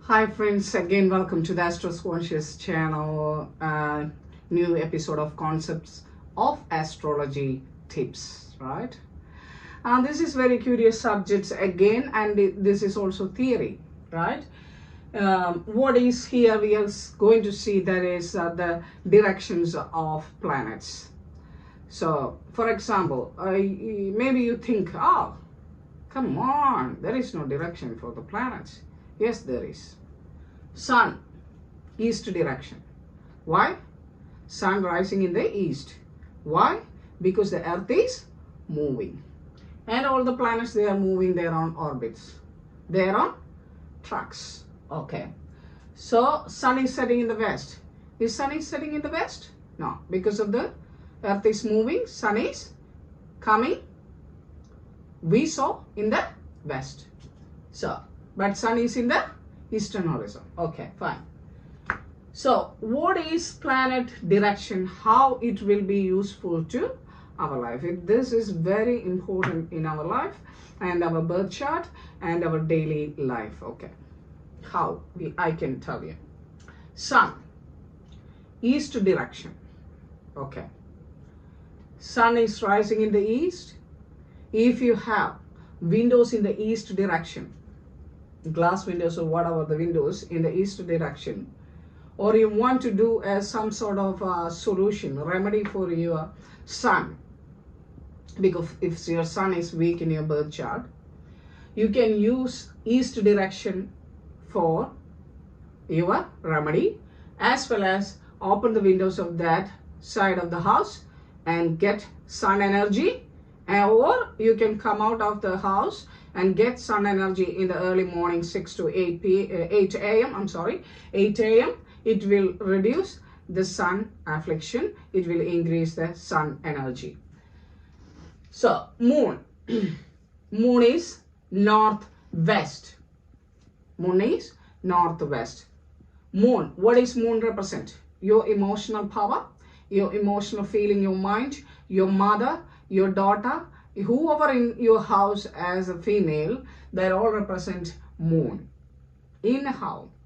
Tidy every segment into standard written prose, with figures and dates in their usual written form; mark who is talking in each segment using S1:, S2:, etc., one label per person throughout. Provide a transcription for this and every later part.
S1: Hi friends, again welcome to the Conscious channel, new episode of Concepts of Astrology Tips, right? This is very curious subjects again, and this is also theory, right? What is here we are going to see that is the directions of planets. So, for example, maybe you think, oh, come on, there is no direction for the planets. Yes, there is. Sun, east direction. Why? Sun rising in the east. Why? Because the earth is moving. And all the planets, they are moving their own orbits. They are on tracks. Okay. So, sun is setting in the west. Is sun is setting in the west? No. Because of the earth is moving, sun is coming. We saw in the west. So, but sun is in the eastern horizon. Okay, fine. So, what is planet direction? How it will be useful to our life? This is very important in our life and our birth chart and our daily life. Okay, how I can tell you. Sun, east direction. Okay, sun is rising in the east. If you have windows in the east direction, glass windows or whatever the windows in the east direction, or you want to do some sort of solution, remedy for your sun, because if your sun is weak in your birth chart, you can use east direction for your remedy, as well as open the windows of that side of the house and get sun energy, or you can come out of the house and get sun energy in the early morning 6 to 8 a.m. I'm sorry, 8 a.m. It will reduce the sun affliction. It will increase the sun energy. So, moon. Moon is northwest. Moon is northwest. Moon, what is moon represent? Your emotional power, your emotional feeling, your mind, your mother, your daughter, whoever in your house as a female, they all represent moon in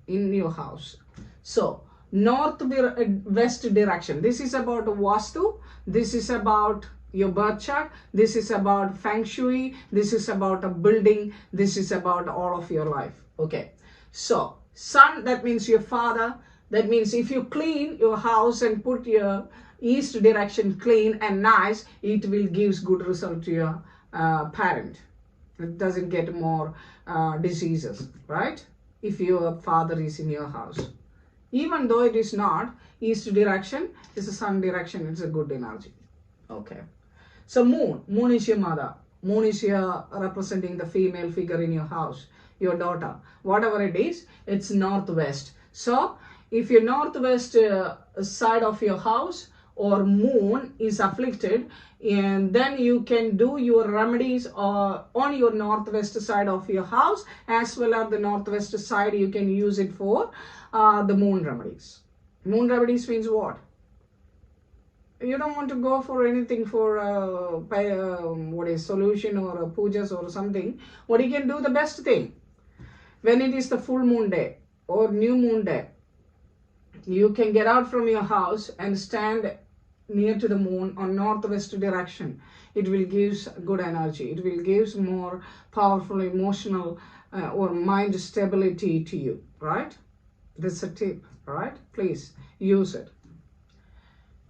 S1: your house. So northwest direction, this is about vastu, this is about your birth chart, this is about feng shui, this is about a building, this is about all of your life. Okay, so sun, that means your father. That means if you clean your house and put your east direction clean and nice, it will give good result to your parent. It doesn't get more diseases, right? If your father is in your house, even though it is not east direction, it's a sun direction, it's a good energy. Okay, so moon is your mother. Moon is your representing the female figure in your house, your daughter, whatever it is. It's northwest. So if your northwest side of your house or moon is afflicted, and then you can do your remedies on your northwest side of your house, as well as the northwest side you can use it for the moon remedies. Moon remedies means what? You don't want to go for anything for what is solution or pujas or something. What you can do, the best thing, when it is the full moon day or new moon day, you can get out from your house and stand near to the moon on northwest direction. It will give good energy. It will give more powerful emotional or mind stability to you, right? That's a tip, right? Please use it.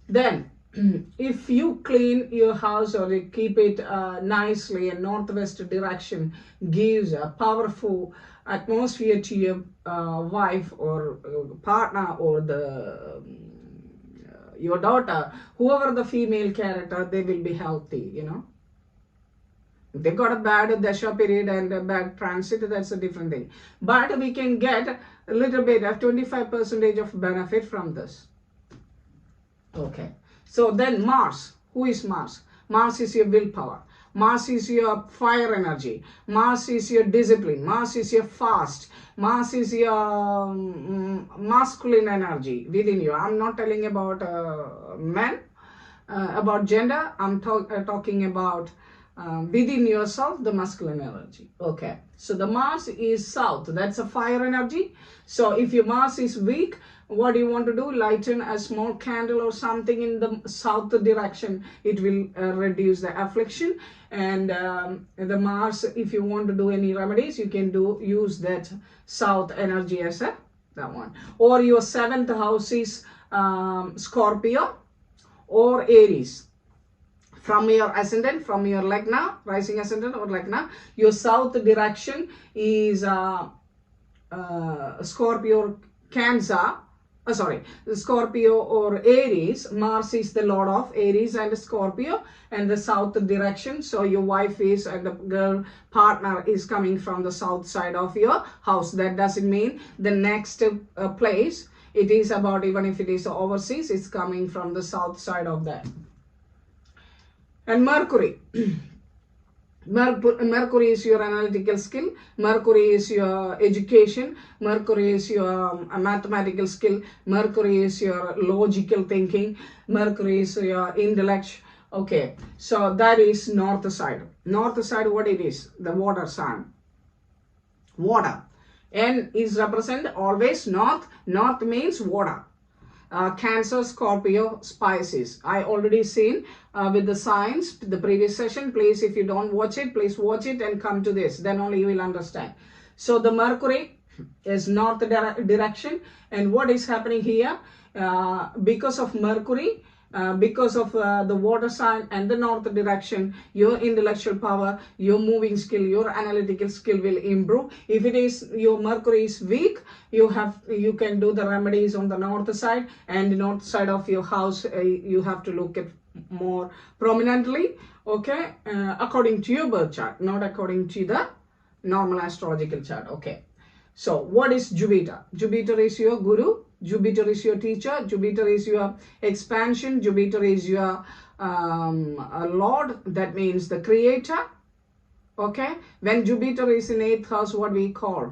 S1: Then if you clean your house or you keep it nicely, and northwest direction gives a powerful atmosphere to your wife or partner or your daughter, whoever the female character, they will be healthy, you know. If they got a bad dasha period and a bad transit, that's a different thing. But we can get a little bit of 25% of benefit from this. Okay. So then Mars. Who is Mars? Mars is your willpower. Mars is your fire energy. Mars is your discipline. Mars is your fast. Mars is your masculine energy within you. I'm not telling about men, about gender. I'm talking about within yourself, the masculine energy. Okay, so the Mars is south, that's a fire energy. So if your Mars is weak, what do you want to do? Lighten a small candle or something in the south direction. It will reduce the affliction. And the Mars, if you want to do any remedies, you can use that south energy as that one. Or your 7th house is Scorpio or Aries. From your ascendant, from your Lagna, rising ascendant or Lagna, your south direction is Scorpio, Cancer. Scorpio or Aries. Mars is the lord of Aries and Scorpio, and the south direction. So your wife is, and the girl partner is coming from the south side of your house. That doesn't mean the next place. It is about, even if it is overseas, it's coming from the south side of that. And Mercury. Mercury is your analytical skill. Mercury is your education. Mercury is your mathematical skill. Mercury is your logical thinking. Mercury is your intellect. Okay, so that is north side. North side, what it is? The water sign. Water. N is represent always north. North means water. Cancer, Scorpio, Pisces. I already seen with the signs the previous session. Please, if you don't watch it, please watch it and come to this. Then only you will understand. So the Mercury is north direction. And what is happening here? Because of Mercury, because of the water sign and the north direction, your intellectual power, your moving skill, your analytical skill will improve. If it is your Mercury is weak, you can do the remedies on the north side, and the north side of your house you have to look at more prominently. Okay, according to your birth chart, not according to the normal astrological chart. Okay, so what is Jupiter? Jupiter is your guru. Jupiter is your teacher. Jupiter is your expansion. Jupiter is your Lord. That means the creator. Okay. When Jupiter is in 8th house, what we call?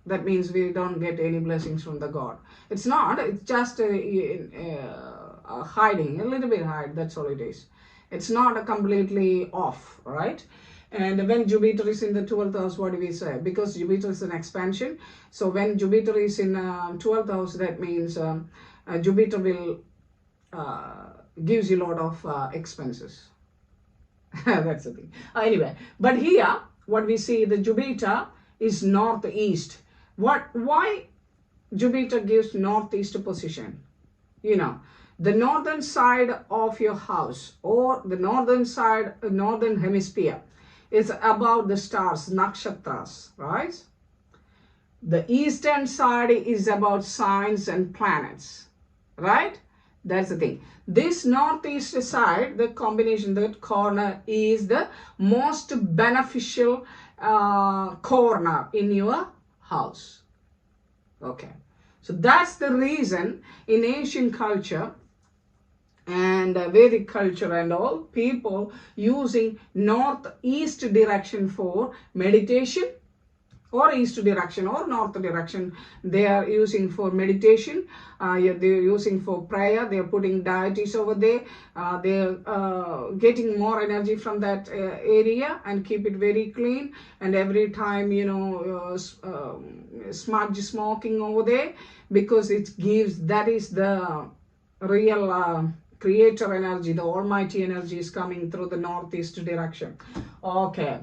S1: That means we don't get any blessings from the God. It's not. It's just hiding. A little bit hide. That's all it is. It's not completely off. Right. And when Jupiter is in the 12th house, what do we say? Because Jupiter is an expansion. So when Jupiter is in 12th house, that means Jupiter will gives you a lot of expenses. That's the thing. Anyway, but here, what we see, the Jupiter is northeast. Why Jupiter gives northeast position? You know, the northern side of your house or the northern side, northern hemisphere, is about the stars, nakshatras, right? The eastern side is about signs and planets, right? That's the thing. This northeast side, the combination, that corner is the most beneficial corner in your house. Okay, so that's the reason in Asian culture and Vedic culture and all, people using northeast direction for meditation, or east direction or north direction they are using for meditation. They're using for prayer. They're putting deities over there. They're getting more energy from that area and keep it very clean. And every time, you know, smudge smoking over there, because it gives, that is the real creator energy, the almighty energy is coming through the northeast direction. Okay,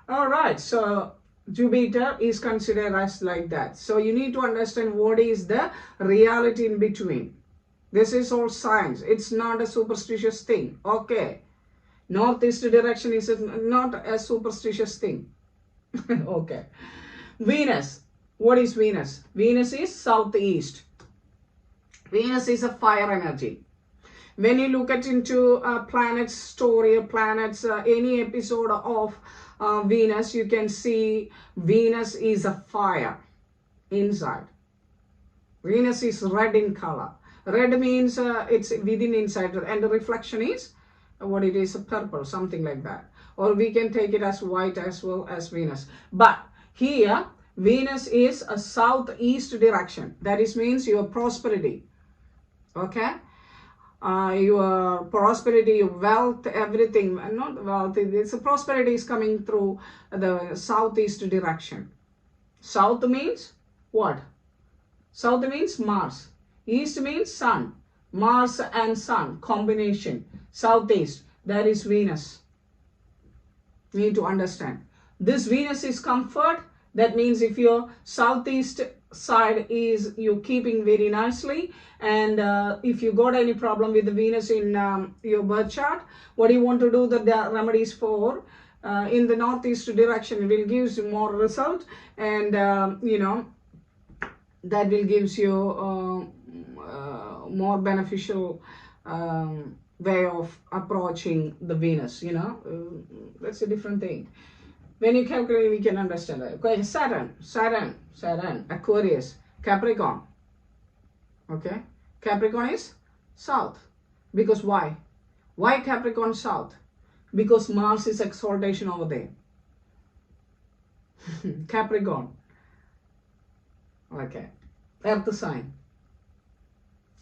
S1: all right, so Jupiter is considered as like that. So you need to understand what is the reality in between. This is all science. It's not a superstitious thing. Okay, northeast direction is not a superstitious thing. Okay, Venus. What is Venus? Venus is southeast. Venus is a fire energy. When you look at into planets story, planets, any episode of Venus, you can see Venus is a fire inside. Venus is red in color. Red means it's within inside, and the reflection is what it is, a purple, something like that. Or we can take it as white as well as Venus. But here, Venus is a southeast direction. That is means your prosperity. Okay. your prosperity, your wealth, everything, not wealth, it's a prosperity is coming through the southeast direction. South means what? South means Mars. East means Sun. Mars and Sun combination. Southeast, that is Venus. You need to understand. This Venus is comfort. That means if your southeast side is you keeping very nicely, and if you got any problem with the Venus in your birth chart, what you want to do the remedies for in the northeast direction, it will give you more result, and you know, that will gives you more beneficial way of approaching the Venus, you know. That's a different thing. When you calculate, we can understand that. Okay, Saturn, Aquarius, Capricorn. Okay, Capricorn is south. Because why? Why Capricorn south? Because Mars is exaltation over there. Capricorn. Okay, earth sign.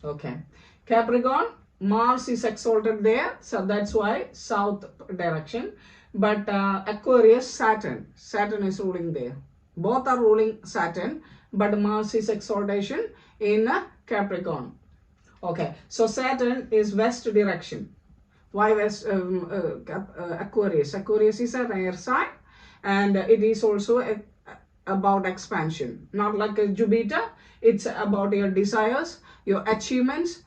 S1: Okay, Capricorn, Mars is exalted there, so that's why south direction. But Aquarius, Saturn is ruling there. Both are ruling Saturn, but Mars is exaltation in Capricorn. Okay, so Saturn is west direction. Why west? Aquarius. Aquarius is an air sign, and it is also about expansion. Not like a Jupiter. It's about your desires, your achievements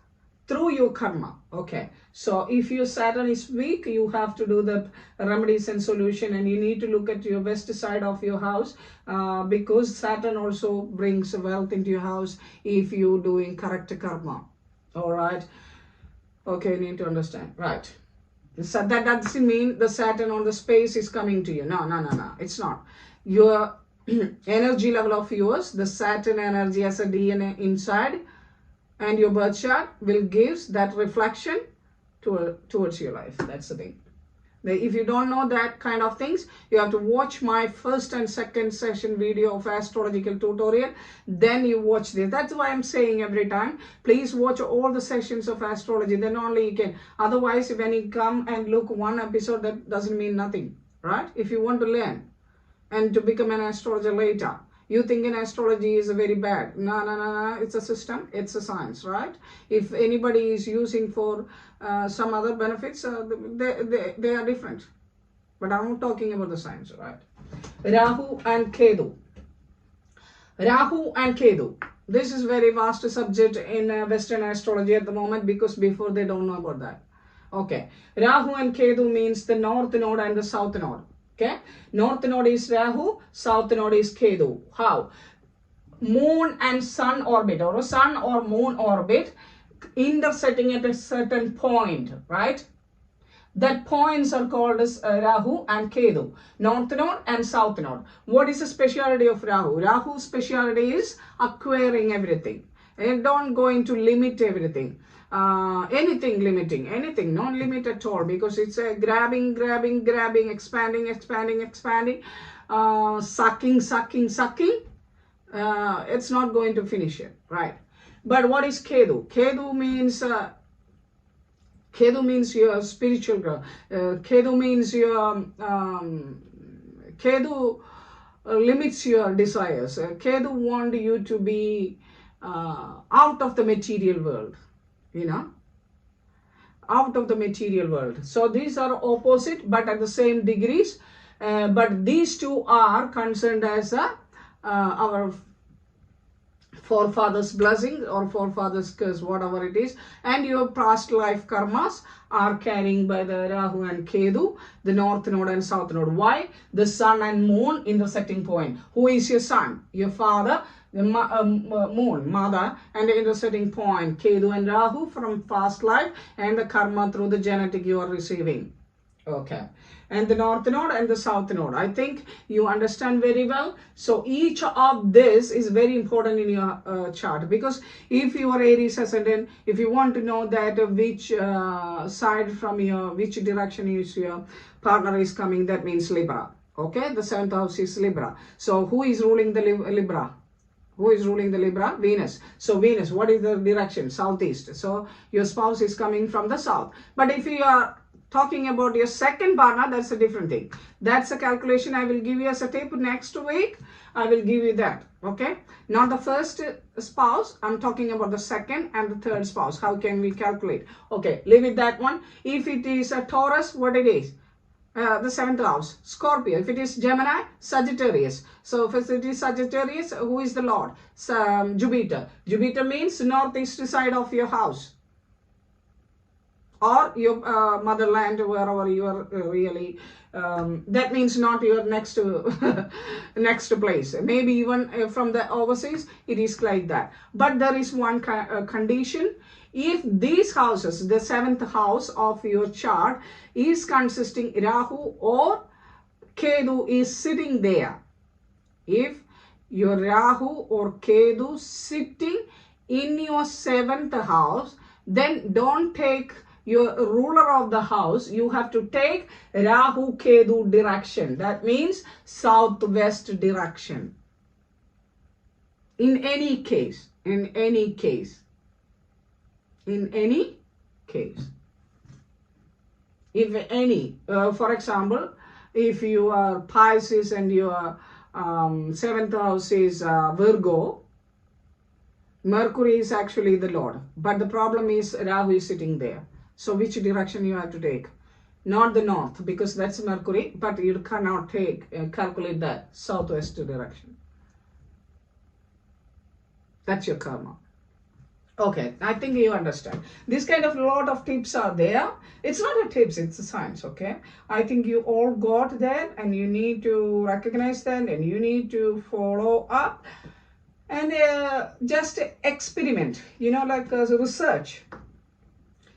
S1: through your karma. Okay, so if your Saturn is weak, you have to do the remedies and solution, and you need to look at your west side of your house, because Saturn also brings wealth into your house if you doing correct karma. All right, okay, you need to understand, right? So that doesn't mean the Saturn on the space is coming to you. No, it's not. Your energy level of yours, the Saturn energy as a DNA inside, and your birth chart will give that reflection towards your life. That's the thing. If you don't know that kind of things, you have to watch my first and second session video of astrological tutorial. Then you watch this. That's why I'm saying every time, please watch all the sessions of astrology. Then only you can. Otherwise, when you come and look one episode, that doesn't mean nothing, right? If you want to learn and to become an astrologer later, you think in astrology is very bad. No. It's a system. It's a science, right? If anybody is using for some other benefits, they are different. But I'm not talking about the science, right? Rahu and Ketu. Rahu and Ketu. This is very vast subject in Western astrology at the moment, because before they don't know about that. Okay. Rahu and Ketu means the north node and the south node. Okay, north node is Rahu, south node is Ketu. How? Moon and sun orbit, or sun or moon orbit intersecting at a certain point, right? That points are called as Rahu and Ketu, north node and south node. What is the speciality of Rahu? Rahu's speciality is acquiring everything. And don't go into limit everything. Anything limiting, anything, not limit at all, because it's a grabbing, expanding, sucking. It's not going to finish it, right? But what is Ketu? Ketu means your spiritual growth. Ketu means your Ketu limits your desires. Ketu want you to be out of the material world. You know, out of the material world. So these are opposite, but at the same degrees. But these two are concerned as our forefathers' blessing or forefathers' curse, whatever it is. And your past life karmas are carrying by the Rahu and Ketu, the north node and south node. Why? The sun and moon intersecting point. Who is your son? Your father. The moon, mother, and the intersecting point, Ketu and Rahu from past life, and the karma through the genetic you are receiving. Okay. And the north node and the south node. I think you understand very well. So each of this is very important in your chart, because if you are Aries ascendant, if you want to know that which side from your, which direction is your partner is coming, that means Libra. Okay. The 7th house is Libra. So who is ruling the Libra? Who is ruling the Libra? Venus. So Venus, what is the direction? Southeast. So your spouse is coming from the south. But if you are talking about your second partner, that's a different thing. That's a calculation I will give you as a tip next week. I will give you that. Okay, not the first spouse. I'm talking about the second and the third spouse. How can we calculate? Okay, leave it that one. If it is a Taurus, what it is? The seventh house, Scorpio. If it is Gemini, Sagittarius. So if it is Sagittarius, who is the Lord? Jupiter. Jupiter means northeast side of your house, or your motherland, wherever you are really. That means not your next next place. Maybe even from the overseas, it is like that. But there is one condition. If these houses, the seventh house of your chart is consisting Rahu or Ketu is sitting there. If your Rahu or Ketu sitting in your seventh house, then don't take your ruler of the house. You have to take Rahu Ketu direction. That means southwest direction. In any case. If any, for example, if you are Pisces and your seventh house is Virgo, Mercury is actually the Lord. But the problem is Rahu is sitting there. So which direction you have to take? Not the north, because that's Mercury, but you cannot calculate that southwest direction. That's your karma. Okay, I think you understand. This kind of lot of tips are there. It's not a tips, it's a science, okay? I think you all got that, and you need to recognize that, and you need to follow up and just experiment, like research.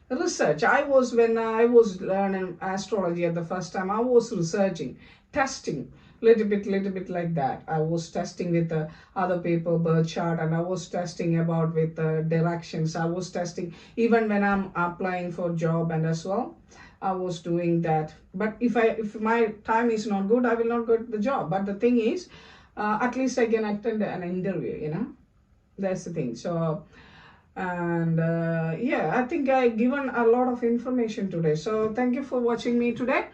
S1: When I was learning astrology at the first time, I was researching, testing, little bit like that. I was testing with other people birth chart, and I was testing about with directions. I was testing even when I'm applying for job, and as well I was doing that. But if my time is not good, I will not get the job. But the thing is, at least I can attend an interview, that's the thing. So and yeah, I think I given a lot of information today. So thank you for watching me today.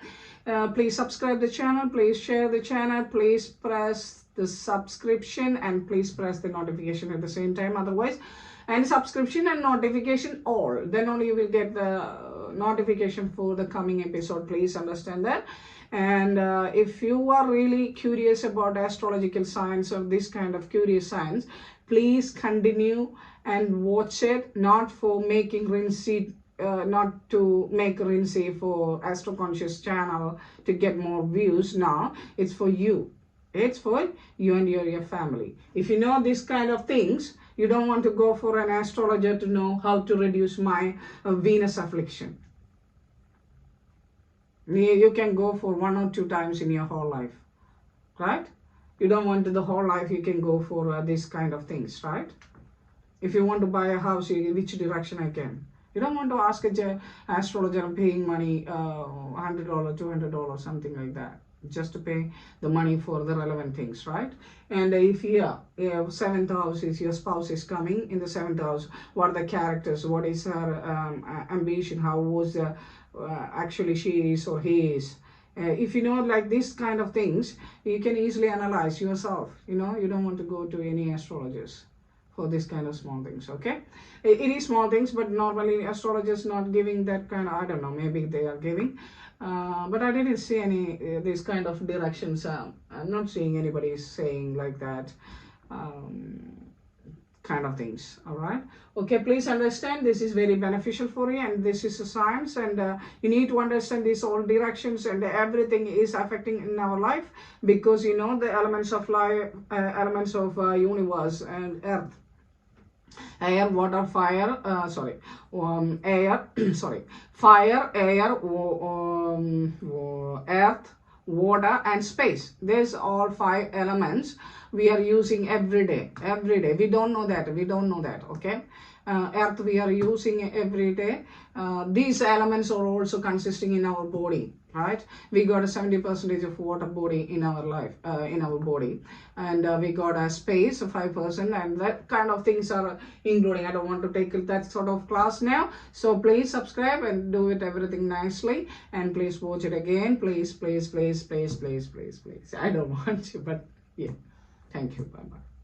S1: Please subscribe the channel, please share the channel, please press the subscription, and please press the notification at the same time. Otherwise, and subscription and notification all, then only you will get the notification for the coming episode. Please understand that. And if you are really curious about astrological science or this kind of curious science, please continue and watch it, not for making rinsey, not to make rinsey for Astro Conscious channel to get more views. Now it's for you. It's for you and your family. If you know this kind of things, you don't want to go for an astrologer to know how to reduce my Venus affliction. You can go for 1 or 2 times in your whole life, right? You don't want to the whole life, you can go for this kind of things, right? If you want to buy a house, which direction I can? You don't want to ask an astrologer, I'm paying money, $100, $200, something like that, just to pay the money for the relevant things, right? And if here, 7th house is your spouse is coming in the 7th house, what are the characters, what is her ambition, how was actually she is or he is. If you know like this kind of things, you can easily analyze yourself. You don't want to go to any astrologers for this kind of small things, okay? It is small things, but normally astrologers not giving that kind of, I don't know, maybe they are giving. But I didn't see any this kind of directions. I'm not seeing anybody saying like that kind of things. All right, okay, please understand this is very beneficial for you, and this is a science, and you need to understand these all directions, and everything is affecting in our life, because the elements of life, elements of universe and earth, air, water, fire, air, fire, air, earth, water, and space. There's all 5 elements we are using every day. We don't know that, okay? Earth we are using every day. These elements are also consisting in our body. right? We got a 70% of water body in our life, in our body, and we got a space of 5%, and that kind of things are including. I don't want to take that sort of class now, so please subscribe and do it everything nicely, and please watch it again, please, please, please, please, please, please, please. I don't want to, but yeah, thank you, bye bye.